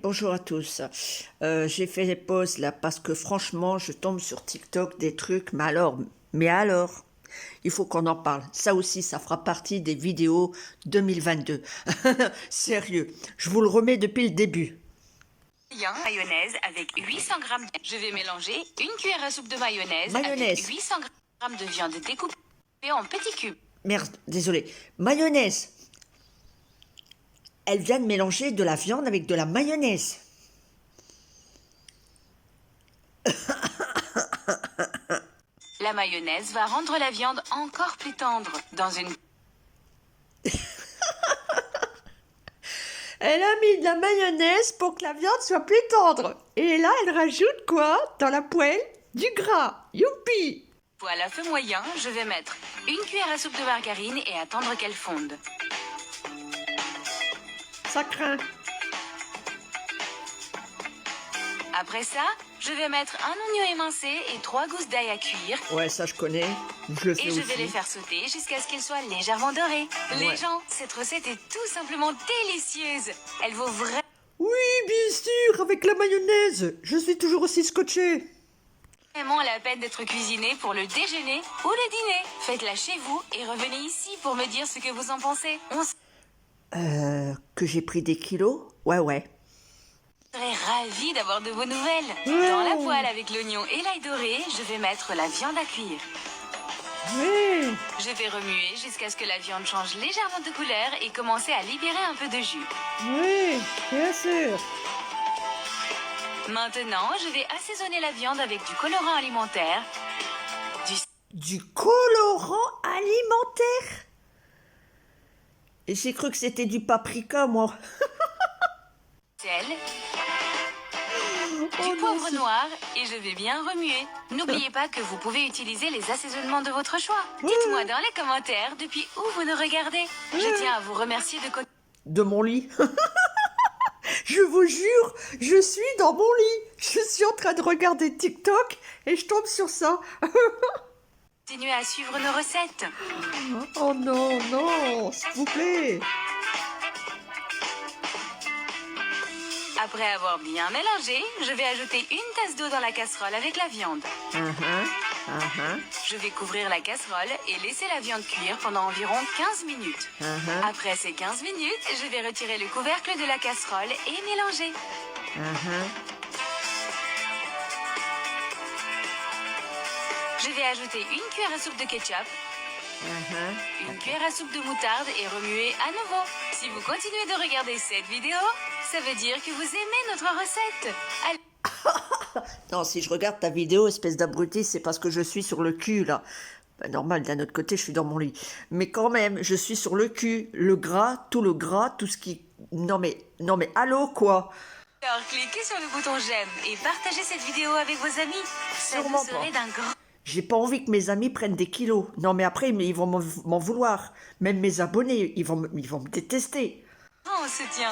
bonjour à tous. J'ai fait les pauses là parce que franchement, je tombe sur TikTok des trucs, mais alors, il faut qu'on en parle. Ça aussi, ça fera partie des vidéos 2022. Sérieux, je vous le remets depuis le début. Mayonnaise avec 800 grammes. Je vais mélanger une cuillère à soupe de mayonnaise, Mayonnaise. avec 800 grammes de viande découpée en petits cubes. Merde, désolé. Mayonnaise. Elle vient de mélanger de la viande avec de la mayonnaise. La mayonnaise va rendre la viande encore plus tendre. Dans une Elle a mis de la mayonnaise pour que la viande soit plus tendre. Et là, elle rajoute quoi dans la poêle? Du gras. Youpi! poêle à feu moyen, je vais mettre une cuillère à soupe de margarine et attendre qu'elle fonde. Ça craint. Après ça, je vais mettre un oignon émincé et 3 gousses d'ail à cuire. Ouais, ça je connais. Je le fais Et aussi. je vais les faire sauter jusqu'à ce qu'elles soient légèrement dorées. Les Ouais. gens, cette recette est tout simplement délicieuse. Elle vaut vraiment Oui, bien sûr, avec la mayonnaise. Je suis toujours aussi scotché. la peine d'être cuisinée pour le déjeuner ou le dîner. Faites-la chez vous et revenez ici pour me dire ce que vous en pensez. On Que j'ai pris des kilos? Ouais. serait ravis d'avoir de vos nouvelles. Ouais. Dans la poêle avec l'oignon et l'ail doré, je vais mettre la viande à cuire. Oui. Je vais remuer jusqu'à ce que la viande change légèrement de couleur et commencer à libérer un peu de jus. Oui, bien sûr. Maintenant, je vais assaisonner la viande avec du colorant alimentaire, Du colorant alimentaire? Et j'ai cru que c'était du paprika, moi. sel, Oh du non, poivre c'est- noir et je vais bien remuer. N'oubliez pas que vous pouvez utiliser les assaisonnements de votre choix. Dites-moi dans les commentaires depuis où vous nous regardez. Je tiens à vous remercier de De mon lit. Je vous jure, je suis dans mon lit. Je suis en train de regarder TikTok et je tombe sur ça. continuer à suivre nos recettes. Oh non, s'il vous plaît. Après avoir bien mélangé, je vais ajouter une tasse d'eau dans la casserole avec la viande. Je vais couvrir la casserole et laisser la viande cuire pendant environ 15 minutes. Après ces 15 minutes, je vais retirer le couvercle de la casserole et mélanger. Je vais ajouter une cuillère à soupe de ketchup, une cuillère à soupe de moutarde et remuer à nouveau. Si vous continuez de regarder cette vidéo, ça veut dire que vous aimez notre recette. Allez. Non, si je regarde ta vidéo, espèce d'abruti, c'est parce que je suis sur le cul, là. Ben, normal, d'un autre côté, je suis dans mon lit. Mais quand même, je suis sur le cul. Le gras, tout ce qui... Non mais, allô, quoi? Alors cliquez sur le bouton j'aime et partagez cette vidéo avec vos amis. Ça nous Sûrement serait d'un grand... J'ai pas envie que mes amis prennent des kilos. Non, mais après, ils vont m'en vouloir. Même mes abonnés, ils vont me détester. On se tient.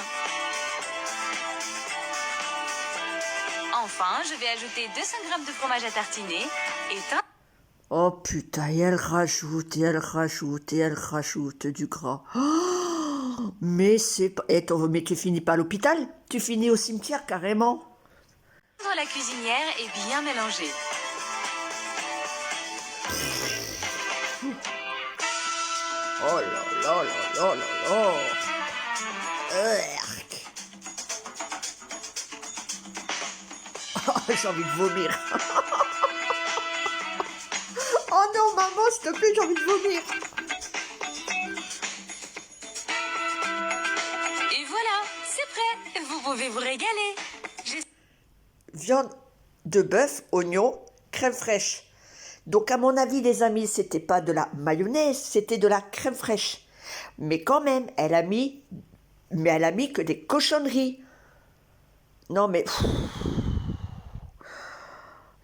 Enfin, je vais ajouter 200 grammes de fromage à tartiner et un... Oh putain, et elle rajoute du gras. Oh, mais c'est pas... mais tu finis pas à l'hôpital? Tu finis au cimetière, carrément. dans la cuisinière et bien mélanger. Oh là. Urk. Oh, j'ai envie de vomir. Oh non, maman, s'il te plaît, j'ai envie de vomir. Et voilà, c'est prêt. Vous pouvez vous régaler. Viande de bœuf, oignon, crème fraîche. Donc à mon avis, les amis, c'était pas de la mayonnaise, c'était de la crème fraîche. Mais quand même, elle a mis que des cochonneries. Non mais...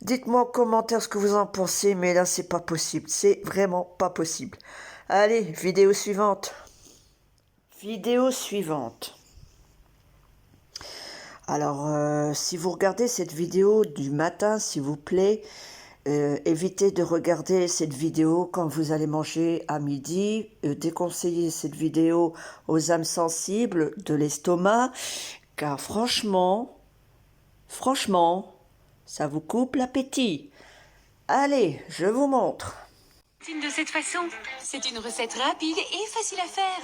Dites-moi en commentaire ce que vous en pensez, mais là, c'est pas possible. C'est vraiment pas possible. Allez, vidéo suivante. Alors, si vous regardez cette vidéo du matin, s'il vous plaît, évitez de regarder cette vidéo quand vous allez manger à midi. Déconseillez cette vidéo aux âmes sensibles de l'estomac. car franchement, ça vous coupe l'appétit. Allez, je vous montre. De cette façon, c'est une recette rapide et facile à faire.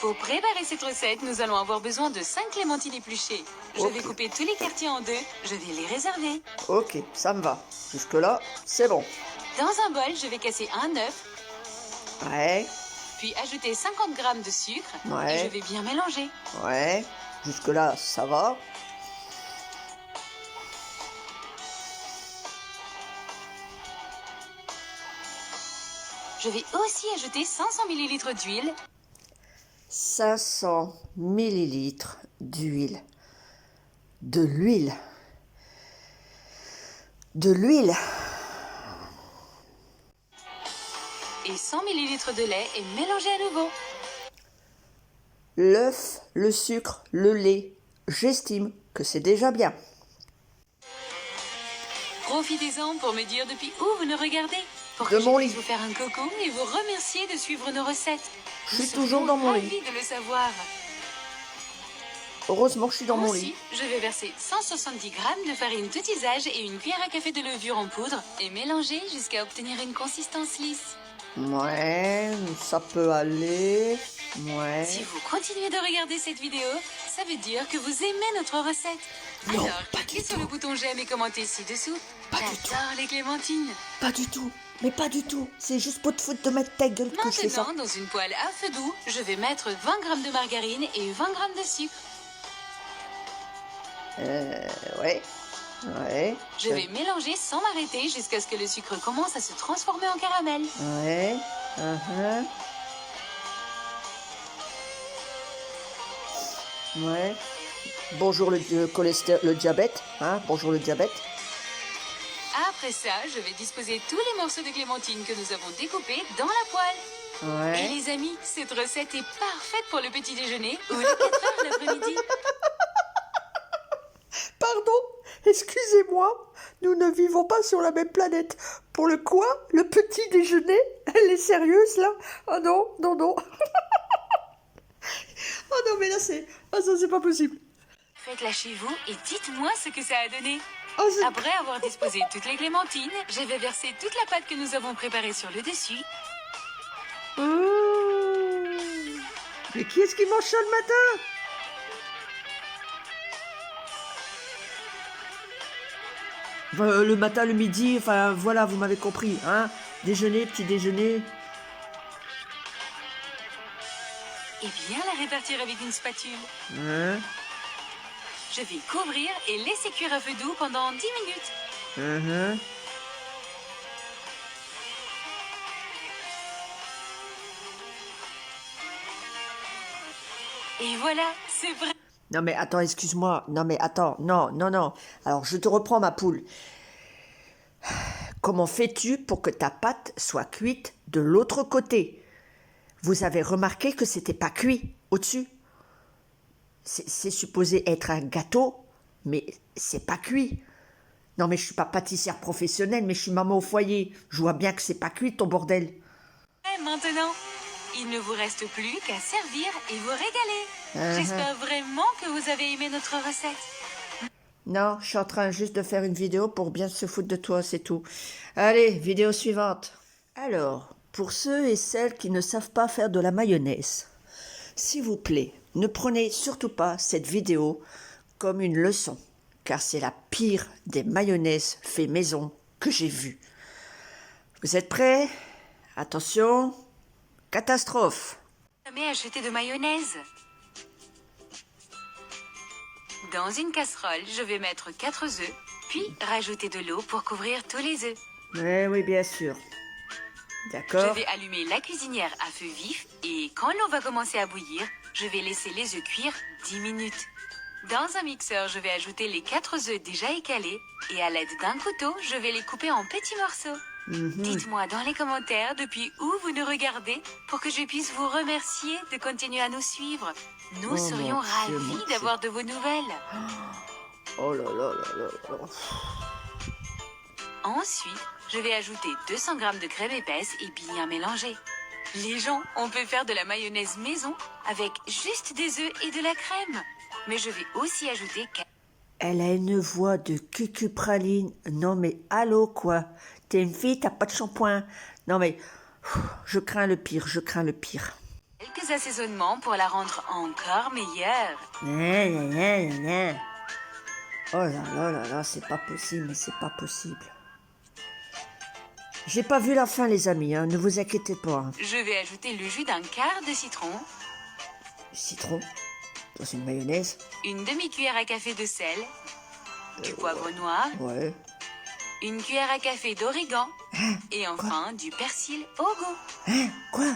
Pour préparer cette recette, nous allons avoir besoin de 5 clémentines épluchées. Je vais couper tous les quartiers en deux, je vais les réserver. Ok, ça me va. Jusque-là, c'est bon. Dans un bol, je vais casser un œuf, Ouais, puis ajouter 50 g de sucre Ouais. et je vais bien mélanger. ouais. Jusque-là, ça va. Je vais aussi ajouter 500 ml d'huile. 500 millilitres d'huile. De l'huile. De l'huile. Et 100 ml de lait et mélanger à nouveau. L'œuf, le sucre, le lait. J'estime que c'est déjà bien. Profitez-en pour me dire depuis où vous nous regardez. Pour De que je mon puisse lit. vous faire un coucou et vous remercier de suivre nos recettes. Je suis Nous toujours serions dans mon lit. ravis de le savoir. Heureusement que je suis dans mon Aussi, lit. je vais verser 170 g de farine de tisage et une cuillère à café de levure en poudre et mélanger jusqu'à obtenir une consistance lisse. Ouais, ça peut aller. Ouais. Si vous continuez de regarder cette vidéo, ça veut dire que vous aimez notre recette. Non, Alors, pas cliquez du sur tout. le bouton j'aime et commentez ci-dessous. Pas du tout. J'adore les clémentines. Pas du tout. Mais pas du tout. C'est juste pour te foutre de mettre ta gueule que je fais ça. Maintenant, dans une poêle à feu doux, je vais mettre 20 g de margarine et 20 g de sucre. Ouais. Ouais. Je vais mélanger sans m'arrêter jusqu'à ce que le sucre commence à se transformer en caramel. Ouais. Ouais. Bonjour le cholestérol, le diabète. Hein? Bonjour le diabète. Après ça, je vais disposer tous les morceaux de clémentine que nous avons découpés dans la poêle. Et Ouais. les amis, cette recette est parfaite pour le petit déjeuner ou les 4 heures de l'après-midi. Pardon, excusez-moi, nous ne vivons pas sur la même planète. Pour le quoi? Le petit déjeuner? Elle est sérieuse là? Oh non, non, non. Oh non, mais là c'est... Ah ça c'est pas possible. Faites-la chez vous et dites-moi ce que ça a donné. Oh, c'est- Après avoir disposé toutes les clémentines, je vais verser toute la pâte que nous avons préparée sur le dessus. Mais qui est-ce qui mange ça le matin? Le matin, le midi, enfin voilà, vous m'avez compris, hein? Déjeuner, petit déjeuner. Et bien la répartir avec une spatule. Hein? Je vais couvrir et laisser cuire à feu doux pendant 10 minutes. Mhm. Et voilà, c'est vrai. Non mais attends, excuse-moi. Non mais attends, non, non, non. Alors je te reprends ma poule. Comment fais-tu pour que ta pâte soit cuite de l'autre côté? Vous avez remarqué que c'était pas cuit au-dessus? C'est supposé être un gâteau, mais c'est pas cuit. Non mais je suis pas pâtissière professionnelle, mais je suis maman au foyer. Je vois bien que c'est pas cuit ton bordel. Et maintenant, il ne vous reste plus qu'à servir et vous régaler. J'espère vraiment que vous avez aimé notre recette. Non, je suis en train juste de faire une vidéo pour bien se foutre de toi, c'est tout. Allez, vidéo suivante. Alors, pour ceux et celles qui ne savent pas faire de la mayonnaise, s'il vous plaît, ne prenez surtout pas cette vidéo comme une leçon, car c'est la pire des mayonnaises fait maison que j'ai vue. Vous êtes prêts? Attention, catastrophe. Jamais acheté de mayonnaise. Dans une casserole, je vais mettre 4 œufs, puis rajouter de l'eau pour couvrir tous les œufs. Oui, bien sûr. Je D'accord. vais allumer la cuisinière à feu vif et quand l'eau va commencer à bouillir, je vais laisser les œufs cuire 10 minutes. Dans un mixeur, je vais ajouter les 4 œufs déjà écalés et à l'aide d'un couteau, je vais les couper en petits morceaux. Dites-moi dans les commentaires depuis où vous nous regardez pour que je puisse vous remercier de continuer à nous suivre. Nous Oh, serions mon Dieu, mon ravis Dieu. d'avoir de vos nouvelles. Oh là là là là là. Ensuite, je vais ajouter 200 g de crème épaisse et bien mélanger. Les gens, on peut faire de la mayonnaise maison avec juste des œufs et de la crème. Mais je vais aussi ajouter Elle a une voix de cucupraline. Non mais allô quoi? T'es une fille, t'as pas de shampoing. Non mais je crains le pire, je crains le pire. quelques assaisonnements pour la rendre encore meilleure. Gna, gna, gna, gna, gna. Oh là là, c'est pas possible, mais c'est pas possible. J'ai pas vu la fin les amis, hein, ne vous inquiétez pas. Hein. Je vais ajouter le jus d'un quart de citron, Citron dans une mayonnaise. une demi-cuillère à café de sel, du poivre noir, Ouais. une cuillère à café d'origan et enfin du persil au goût. Hein? Quoi?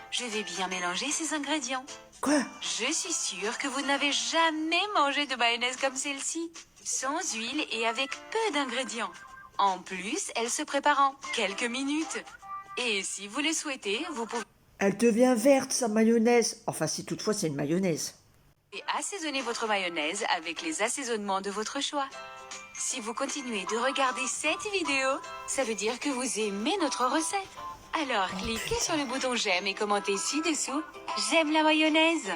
Je vais bien mélanger ces ingrédients. Quoi? Je suis sûre que vous n'avez jamais mangé de mayonnaise comme celle-ci, sans huile et avec peu d'ingrédients. En plus, elle se prépare en quelques minutes. Et si vous le souhaitez, vous pouvez Elle devient verte sa mayonnaise. Enfin si toutefois c'est une mayonnaise. assaisonner votre mayonnaise avec les assaisonnements de votre choix. Si vous continuez de regarder cette vidéo, ça veut dire que vous aimez notre recette. Alors cliquez sur le bouton j'aime et commentez ci-dessous j'aime la mayonnaise.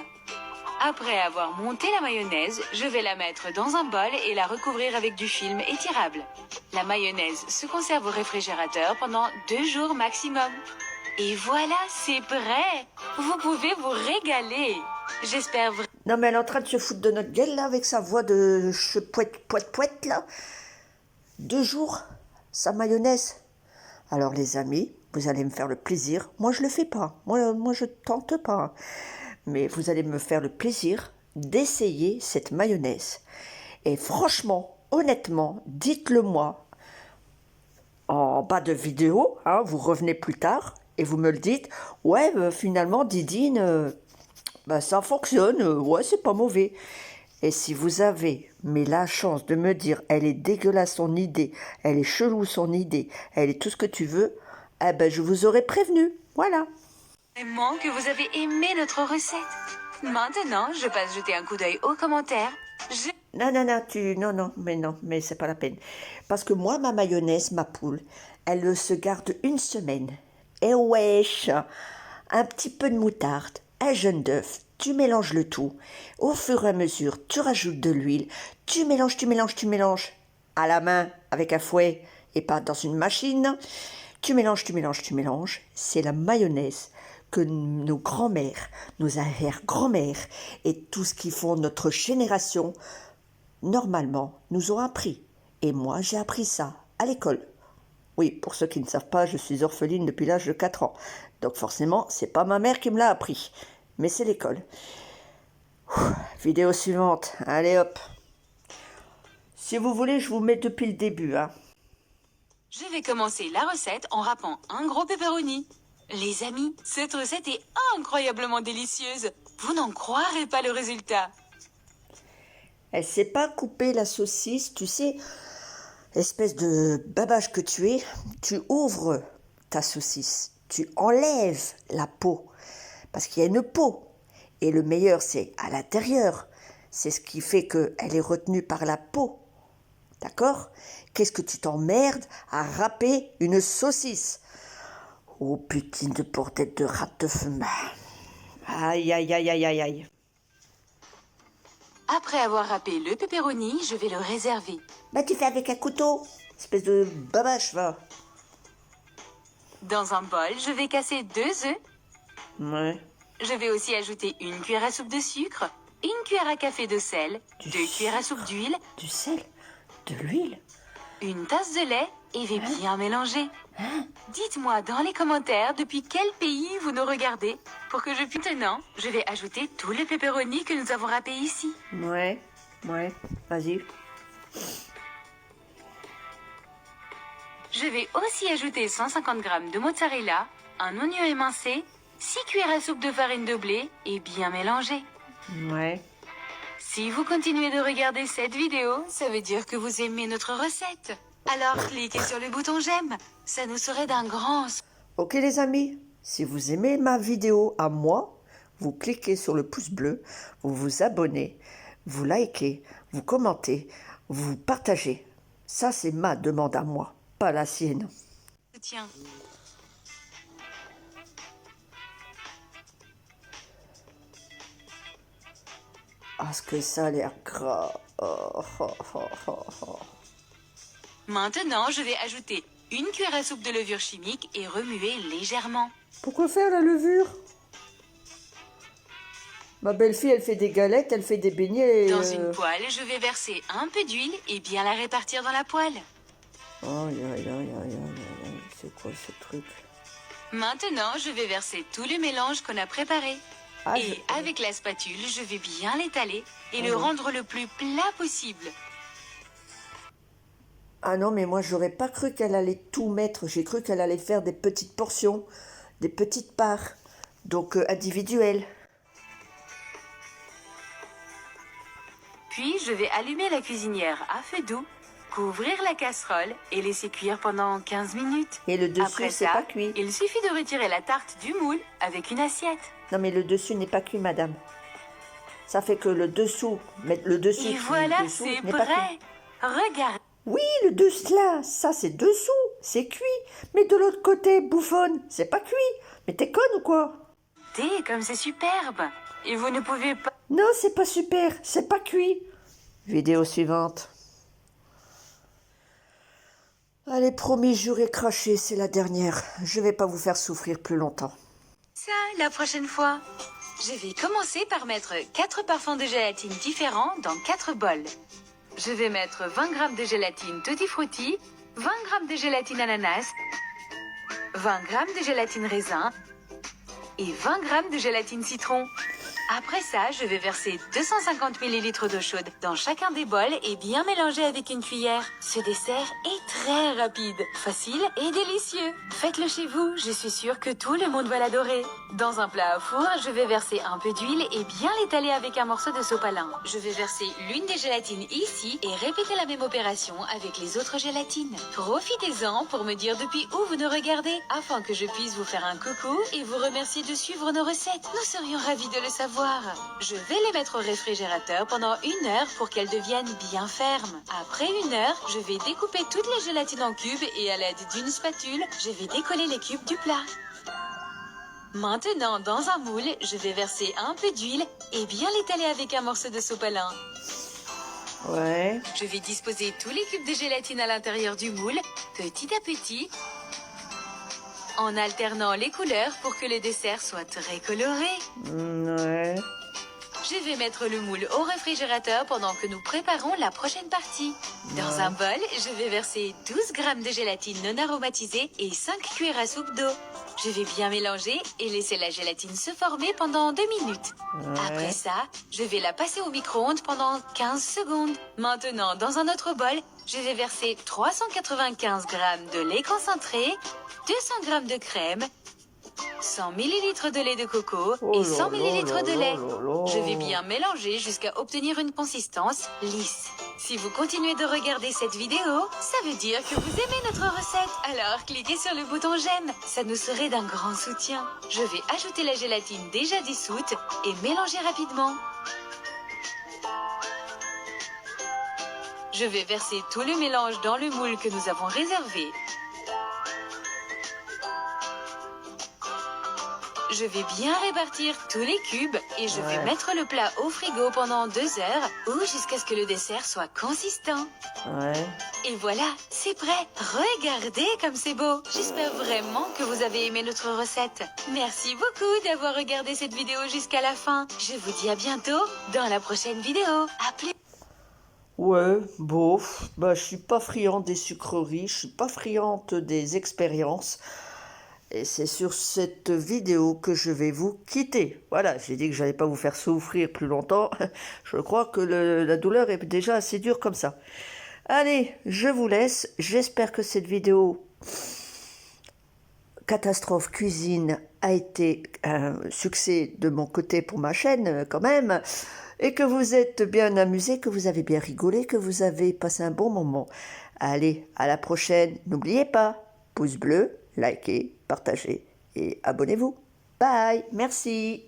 Après avoir monté la mayonnaise, je vais la mettre dans un bol et la recouvrir avec du film étirable. La mayonnaise se conserve au réfrigérateur pendant 2 jours maximum. Et voilà, c'est prêt. Vous pouvez vous régaler. J'espère vraiment. Non mais elle est en train de se foutre de notre gueule là avec sa voix de poète là. 2 jours, sa mayonnaise. Alors les amis, vous allez me faire le plaisir. Moi je le fais pas. Moi je tente pas. Mais vous allez me faire le plaisir d'essayer cette mayonnaise. Et franchement, honnêtement, dites-le moi en bas de vidéo. Hein, vous revenez plus tard et vous me le dites. Ouais, finalement Didine, ça fonctionne. Ouais, c'est pas mauvais. Et si vous avez mais la chance de me dire elle est dégueulasse son idée, elle est chelou son idée, elle est tout ce que tu veux, eh ben je vous aurais prévenu. Voilà. Vraiment que vous avez aimé notre recette. Maintenant, je passe jeter un coup d'œil aux commentaires. Non, mais c'est pas la peine. Parce que moi, ma mayonnaise, ma poule, elle se garde 1 semaine. Et wesh, un petit peu de moutarde, un jaune d'œuf, tu mélanges le tout. Au fur et à mesure, tu rajoutes de l'huile, tu mélanges à la main avec un fouet et pas dans une machine. Tu mélanges. C'est la mayonnaise que nos grands-mères, nos arrière-grands-mères et tout ce qui font notre génération, normalement, nous ont appris. Et moi, j'ai appris ça à l'école. Oui, pour ceux qui ne savent pas, je suis orpheline depuis l'âge de 4 ans. Donc forcément, c'est pas ma mère qui me l'a appris, mais c'est l'école. Vidéo suivante. Allez hop. Si vous voulez, je vous mets depuis le début, hein. Je vais commencer la recette en râpant un gros pepperoni. Les amis, cette recette est incroyablement délicieuse. Vous n'en croirez pas le résultat. Elle sait pas couper la saucisse, tu sais, espèce de babage que tu es, tu ouvres ta saucisse, tu enlèves la peau, parce qu'il y a une peau. Et le meilleur, c'est à l'intérieur. C'est ce qui fait qu'elle est retenue par la peau. D'accord? Qu'est-ce que tu t'emmerdes à râper une saucisse? Oh putain de bordel de rate de femme. Aïe, aïe, aïe, aïe, aïe, aïe. Après avoir râpé le pepperoni, je vais le réserver. Tu fais avec un couteau. Espèce de babache, va. Dans un bol, je vais casser 2 œufs. Ouais. Je vais aussi ajouter 1 cuillère à soupe de sucre, 1 cuillère à café de sel, 2 cuillères à soupe d'huile, Du sel? De l'huile? 1 tasse de lait et vais bien mélanger. Dites-moi dans les commentaires depuis quel pays vous nous regardez pour que je puisse. Maintenant, je vais ajouter tous les pepperonis que nous avons râpés ici. Ouais, vas-y. Je vais aussi ajouter 150 g de mozzarella, un oignon émincé, 6 cuillères à soupe de farine de blé et bien mélanger. Ouais. Si vous continuez de regarder cette vidéo, ça veut dire que vous aimez notre recette. Alors cliquez sur le bouton j'aime, ça nous serait d'un grand... Ok les amis, si vous aimez ma vidéo à moi, vous cliquez sur le pouce bleu, vous vous abonnez, vous likez, vous commentez, vous partagez. Ça c'est ma demande à moi, pas la sienne. Tiens. Ah ce que ça a l'air gras. Oh, oh, oh, oh, oh. Maintenant, je vais ajouter une cuillère à soupe de levure chimique et remuer légèrement. Pourquoi faire la levure? Ma belle-fille, elle fait des galettes, elle fait des beignets. Dans une poêle, je vais verser un peu d'huile et bien la répartir dans la poêle. Aïe, aïe, aïe, aïe, aïe, aïe. C'est quoi ce truc? Maintenant, je vais verser tout le mélange qu'on a préparé. Ah, Et avec la spatule, je vais bien l'étaler et le rendre le plus plat possible. Ah non, mais moi, j'aurais pas cru qu'elle allait tout mettre. J'ai cru qu'elle allait faire des petites portions, des petites parts, donc individuelles. Puis, je vais allumer la cuisinière à feu doux, couvrir la casserole et laisser cuire pendant 15 minutes. Et le dessus, Après c'est ça, pas cuit. il suffit de retirer la tarte du moule avec une assiette. Non, mais le dessus n'est pas cuit, madame. Ça fait que le dessous, mais le dessus, Et voilà, c'est prêt. Regarde. Oui, le dessus là, ça c'est dessous, c'est cuit. Mais de l'autre côté, bouffonne, c'est pas cuit. Mais t'es conne ou quoi? Comme c'est superbe. Et vous ne pouvez pas... Non, c'est pas super, c'est pas cuit. Vidéo suivante. Allez, promis, juré, craché, c'est la dernière. Je vais pas vous faire souffrir plus longtemps. Ça, la prochaine fois. Je vais commencer par mettre 4 parfums de gélatine différents dans 4 bols. Je vais mettre 20 g de gélatine Tutti Frutti, 20 g de gélatine ananas, 20 g de gélatine raisin et 20 g de gélatine citron. Après ça, je vais verser 250 ml d'eau chaude dans chacun des bols et bien mélanger avec une cuillère. Ce dessert est très rapide, facile et délicieux. Faites-le chez vous, je suis sûre que tout le monde va l'adorer. Dans un plat à four, je vais verser un peu d'huile et bien l'étaler avec un morceau de sopalin. Je vais verser l'une des gélatines ici et répéter la même opération avec les autres gélatines. Profitez-en pour me dire depuis où vous nous regardez afin que je puisse vous faire un coucou et vous remercier de suivre nos recettes. Nous serions ravis de le savoir. Je vais les mettre au réfrigérateur pendant 1 heure pour qu'elles deviennent bien fermes. Après 1 heure, je vais découper toutes les gélatines en cubes et à l'aide d'une spatule, je vais décoller les cubes du plat. Maintenant, dans un moule, je vais verser un peu d'huile et bien l'étaler avec un morceau de sopalin. Ouais. Je vais disposer tous les cubes de gélatine à l'intérieur du moule, petit à petit, en alternant les couleurs pour que le dessert soit très coloré. Ouais. Je vais mettre le moule au réfrigérateur pendant que nous préparons la prochaine partie. Dans un bol, je vais verser 12 g de gélatine non aromatisée et 5 cuillères à soupe d'eau. Je vais bien mélanger et laisser la gélatine se former pendant 2 minutes. Après ça, je vais la passer au micro-ondes pendant 15 secondes. Maintenant, dans un autre bol, je vais verser 395 g de lait concentré, 200 g de crème, 100 ml de lait de coco et 100 ml de lait. Je vais bien mélanger jusqu'à obtenir une consistance lisse. Si vous continuez de regarder cette vidéo, ça veut dire que vous aimez notre recette. Alors cliquez sur le bouton j'aime, ça nous serait d'un grand soutien. Je vais ajouter la gélatine déjà dissoute et mélanger rapidement. Je vais verser tout le mélange dans le moule que nous avons réservé. Je vais bien répartir tous les cubes et je vais mettre le plat au frigo pendant 2 heures ou jusqu'à ce que le dessert soit consistant. Et voilà, c'est prêt. Regardez comme c'est beau. J'espère vraiment que vous avez aimé notre recette. Merci beaucoup d'avoir regardé cette vidéo jusqu'à la fin. Je vous dis à bientôt dans la prochaine vidéo. À plus. Ouais, bof. Bah, je suis pas friande des sucreries, je suis pas friande des expériences. Et c'est sur cette vidéo que je vais vous quitter. Voilà, j'ai dit que j'allais pas vous faire souffrir plus longtemps. Je crois que la douleur est déjà assez dure comme ça. Allez, je vous laisse. J'espère que cette vidéo Catastrophe Cuisine a été un succès de mon côté pour ma chaîne quand même. Et que vous êtes bien amusés, que vous avez bien rigolé, que vous avez passé un bon moment. Allez, à la prochaine. N'oubliez pas, pouce bleu, likez, partagez et abonnez-vous. Bye, merci.